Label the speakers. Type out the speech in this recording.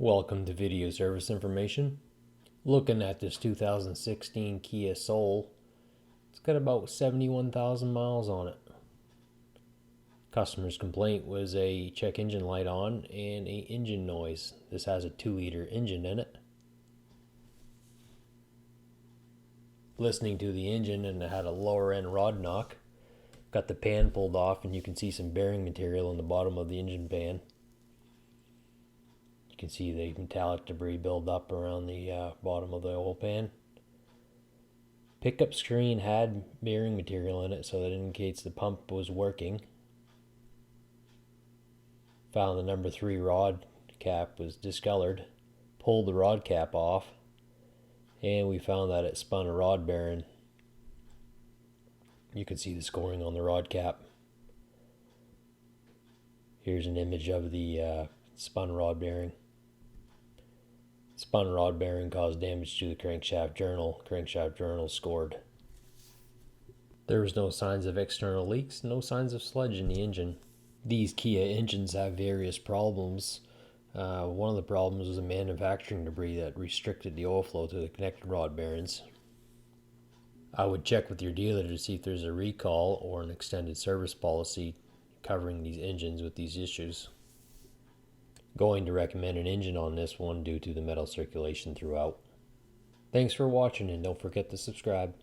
Speaker 1: Welcome to Video Service Information. Looking at this 2016 Kia Soul, it's got about 71,000 miles on it. Customer's complaint was a check engine light on and a engine noise. This has a 2-liter engine in it. Listening to the engine, and it had a lower end rod knock. Got the pan pulled off and you can see some bearing material in the bottom of the engine pan. You can see the metallic debris build up around the bottom of the oil pan. Pickup screen had bearing material in it, so that indicates the pump was working. Found the number 3 rod cap was discolored. Pulled the rod cap off, and we found that it spun a rod bearing. You can see the scoring on the rod cap. Here's an image of the spun rod bearing. Spun rod bearing caused damage to the crankshaft journal. Crankshaft journal scored. There was no signs of external leaks, no signs of sludge in the engine. These Kia engines have various problems. One of the problems was a manufacturing debris that restricted the oil flow to the connected rod bearings. I would check with your dealer to see if there's a recall or an extended service policy covering these engines with these issues. Going to recommend an engine on this one due to the metal circulation throughout. Thanks for watching, and don't forget to subscribe.